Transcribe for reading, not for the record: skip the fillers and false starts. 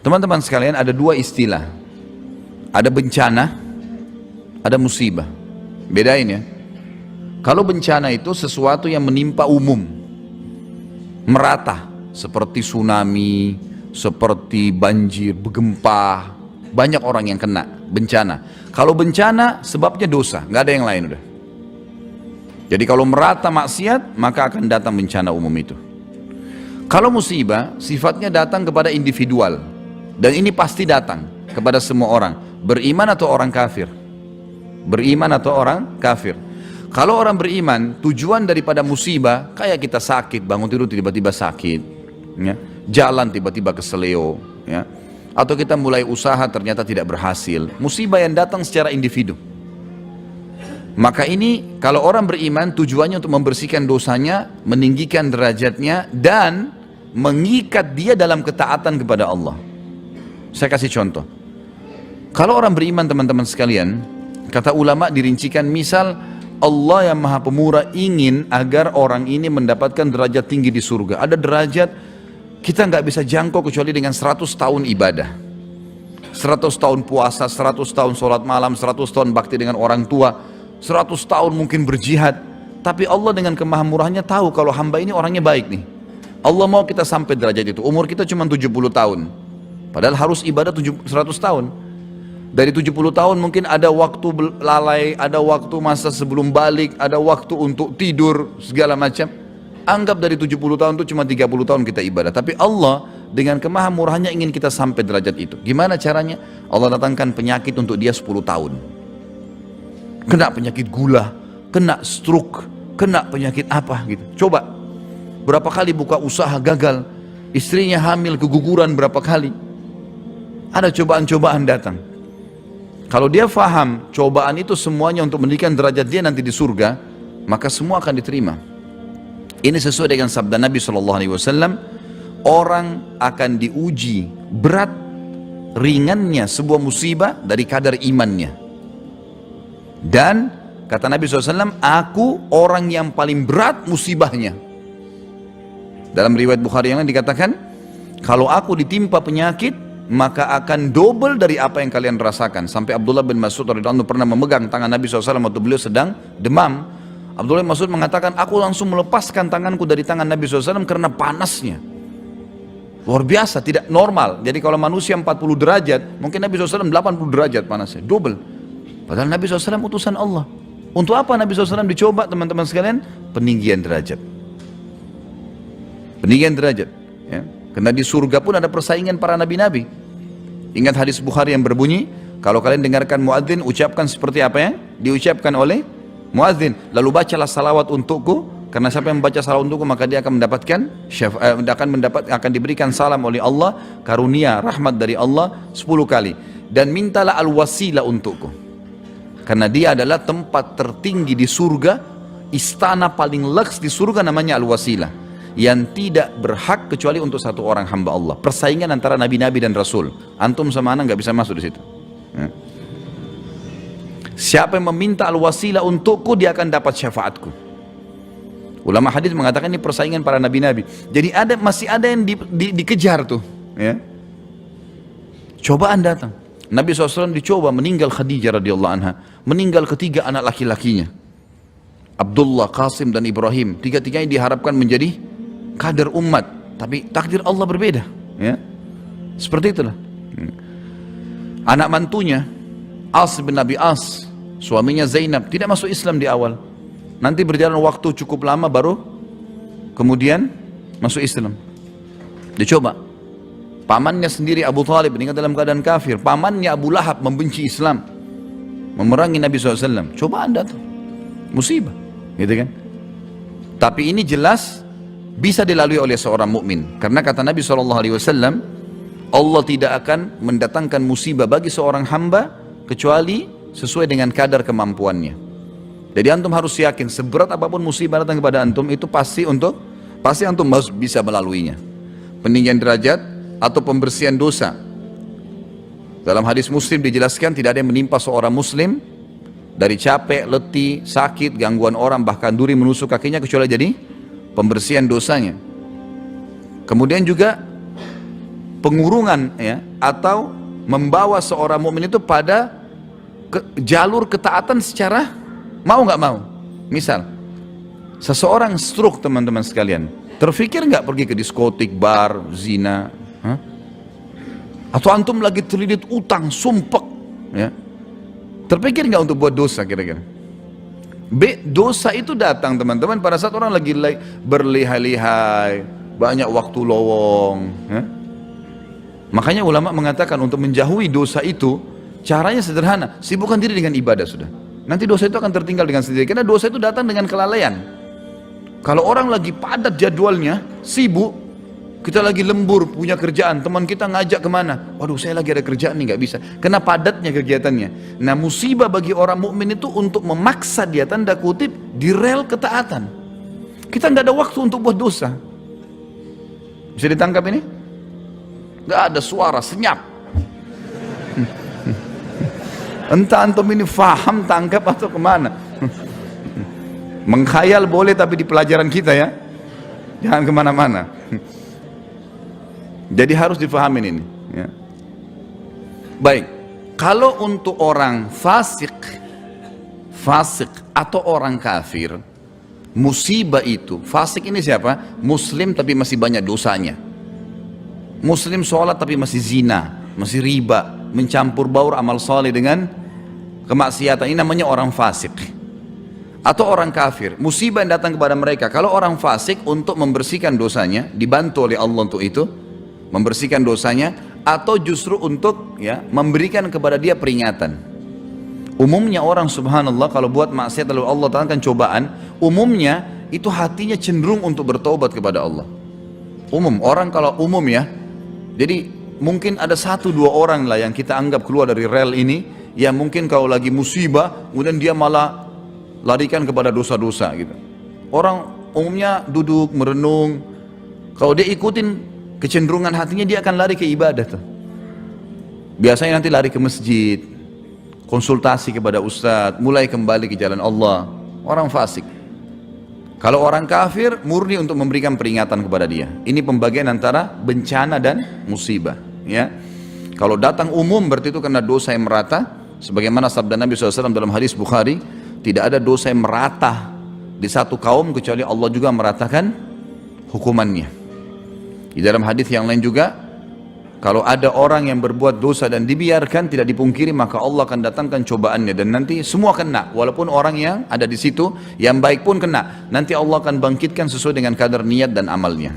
Teman-teman sekalian, ada dua istilah. Ada bencana, ada musibah. Bedain ya. Kalau bencana itu sesuatu yang menimpa umum, merata, seperti tsunami, seperti banjir, gempa, banyak orang yang kena bencana. Kalau bencana sebabnya dosa, nggak ada yang lain udah. Jadi kalau merata maksiat, maka akan datang bencana umum itu. Kalau musibah, sifatnya datang kepada individual. Dan ini pasti datang kepada semua orang, beriman atau orang kafir. Beriman atau orang kafir. Kalau orang beriman, tujuan daripada musibah, kayak kita sakit, bangun tidur tiba-tiba sakit, ya, jalan tiba-tiba keseleo, ya, atau kita mulai usaha ternyata tidak berhasil. Musibah yang datang secara individu. Maka ini kalau orang beriman tujuannya untuk membersihkan dosanya, meninggikan derajatnya, dan mengikat dia dalam ketaatan kepada Allah. Saya kasih contoh. Kalau orang beriman teman-teman sekalian, kata ulama dirincikan, misal Allah yang maha pemurah ingin agar orang ini mendapatkan derajat tinggi di surga. Ada derajat kita nggak bisa jangkau kecuali dengan 100 tahun ibadah, 100 tahun puasa, 100 tahun sholat malam, 100 tahun bakti dengan orang tua, 100 tahun mungkin berjihad. Tapi Allah dengan kemahamurahnya tahu kalau hamba ini orangnya baik nih. Allah mau kita sampai derajat itu. Umur kita cuma 70 tahun. Padahal harus ibadah 100 tahun. Dari 70 tahun mungkin ada waktu lalai, ada waktu masa sebelum balik, ada waktu untuk tidur, segala macam. Anggap dari 70 tahun itu cuma 30 tahun kita ibadah. Tapi Allah dengan kemahamurahnya ingin kita sampai derajat itu. Gimana caranya? Allah datangkan penyakit untuk dia 10 tahun. Kena penyakit gula, kena stroke, kena penyakit apa gitu. Coba, berapa kali buka usaha gagal, istrinya hamil keguguran berapa kali. Ada cobaan-cobaan datang. Kalau dia faham cobaan itu semuanya untuk meninggikan derajat dia nanti di surga, maka semua akan diterima. Ini sesuai dengan sabda Nabi SAW, orang akan diuji berat ringannya sebuah musibah dari kadar imannya. Dan kata Nabi SAW, aku orang yang paling berat musibahnya. Dalam riwayat Bukhari yang lain dikatakan, kalau aku ditimpa penyakit, maka akan double dari apa yang kalian rasakan. Sampai Abdullah bin Mas'ud radhiyallahu anhu pernah memegang tangan Nabi SAW waktu beliau sedang demam. Abdullah bin Mas'ud mengatakan, aku langsung melepaskan tanganku dari tangan Nabi SAW karena panasnya. Luar biasa, tidak normal. Jadi kalau manusia 40 derajat, mungkin Nabi SAW 80 derajat panasnya, double. Padahal Nabi SAW utusan Allah. Untuk apa Nabi SAW dicoba teman-teman sekalian? Peninggian derajat. Peninggian derajat. Ya. Karena di surga pun ada persaingan para nabi-nabi. Ingat hadis Bukhari yang berbunyi, kalau kalian dengarkan muadzin ucapkan seperti apa yang diucapkan oleh muadzin, lalu bacalah salawat untukku, karena siapa yang membaca salawat untukku maka dia akan mendapatkan akan diberikan salam oleh Allah, karunia, rahmat dari Allah 10 kali. Dan mintalah al-wasilah untukku, karena dia adalah tempat tertinggi di surga, istana paling leks di surga namanya al-wasilah, yang tidak berhak kecuali untuk satu orang hamba Allah. Persaingan antara nabi-nabi dan rasul. Antum sama anak nggak bisa masuk di situ. Ya. Siapa yang meminta al-wasilah untukku, dia akan dapat syafaatku. Ulama hadis mengatakan ini persaingan para nabi-nabi. Jadi masih ada yang dikejar tuh. Ya. Cobaan datang. Nabi SAW dicoba, meninggal Khadijah radhiyallahu anha, meninggal ketiga anak laki-lakinya, Abdullah, Qasim dan Ibrahim. Tiga-tiganya diharapkan menjadi kader umat, tapi takdir Allah berbeda, ya. Seperti itulah. Anak mantunya As bin Abi As, suaminya Zainab, tidak masuk Islam di awal. Nanti berjalan waktu cukup lama baru kemudian masuk Islam. Dicoba. Pamannya sendiri Abu Thalib meninggal dalam keadaan kafir. Pamannya Abu Lahab membenci Islam, memerangi Nabi SAW. Cobaan datang, musibah, gitu kan. Tapi ini jelas bisa dilalui oleh seorang mukmin, karena kata Nabi SAW, Allah tidak akan mendatangkan musibah bagi seorang hamba kecuali sesuai dengan kadar kemampuannya. Jadi antum harus yakin seberat apapun musibah datang kepada antum itu pasti antum bisa melaluinya. Peninggian derajat atau pembersihan dosa. Dalam hadis Muslim dijelaskan tidak ada yang menimpa seorang muslim dari capek, letih, sakit, gangguan orang, bahkan duri menusuk kakinya kecuali jadi pembersihan dosanya. Kemudian juga pengurungan ya, atau membawa seorang mukmin itu pada jalur ketaatan secara mau nggak mau. Misal seseorang stroke teman-teman sekalian, terfikir nggak pergi ke diskotik, bar, zina? Hah? Atau antum lagi terlilit utang, sumpek, ya, terpikir nggak untuk buat dosa kira-kira? Dosa itu datang teman-teman pada saat orang lagi berlihai-lihai, banyak waktu lowong, ya. Makanya ulama mengatakan untuk menjauhi dosa itu caranya sederhana, sibukkan diri dengan ibadah sudah. Nanti dosa itu akan tertinggal dengan sendiri, karena dosa itu datang dengan kelalaian. Kalau orang lagi padat jadwalnya, sibuk, kita lagi lembur, punya kerjaan, teman kita ngajak kemana, waduh saya lagi ada kerjaan nih, nggak bisa, karena padatnya kegiatannya. Nah musibah bagi orang mukmin itu untuk memaksa dia, tanda kutip, di rel ketaatan. Kita nggak ada waktu untuk buat dosa. Bisa ditangkap ini? Nggak ada suara, senyap. Entah antum ini faham, tangkap atau kemana. Mengkhayal boleh tapi di pelajaran kita ya, jangan kemana-mana. Jadi harus difahamin ini ya. Baik, kalau untuk orang fasik atau orang kafir, musibah itu, fasik ini siapa? Muslim tapi masih banyak dosanya. Muslim sholat tapi masih zina, masih riba, mencampur baur amal saleh dengan kemaksiatan, ini namanya orang fasik. Atau orang kafir, musibah yang datang kepada mereka. Kalau orang fasik, untuk membersihkan dosanya, dibantu oleh Allah untuk itu, membersihkan dosanya, atau justru untuk ya memberikan kepada dia peringatan. Umumnya orang subhanallah kalau buat maksiat lalu Allah datangkan cobaan, umumnya itu hatinya cenderung untuk bertobat kepada Allah. Orang kalau umum ya, jadi mungkin ada 1-2 orang lah yang kita anggap keluar dari rel ini, yang mungkin kalau lagi musibah, kemudian dia malah larikan kepada dosa-dosa gitu. Orang umumnya duduk, merenung, kalau dia ikutin kecenderungan hatinya, dia akan lari ke ibadah tuh. Biasanya nanti lari ke masjid, konsultasi kepada ustadz, mulai kembali ke jalan Allah. Orang fasik. Kalau orang kafir, murni untuk memberikan peringatan kepada dia. Ini pembagian antara bencana dan musibah ya. Kalau datang umum berarti itu karena dosa yang merata, sebagaimana sabda Nabi SAW dalam hadis Bukhari, tidak ada dosa yang merata di satu kaum kecuali Allah juga meratakan hukumannya. Di dalam hadis yang lain juga, kalau ada orang yang berbuat dosa dan dibiarkan, tidak dipungkiri, maka Allah akan datangkan cobaannya dan nanti semua kena, walaupun orang yang ada di situ yang baik pun kena. Nanti Allah akan bangkitkan sesuai dengan kadar niat dan amalnya.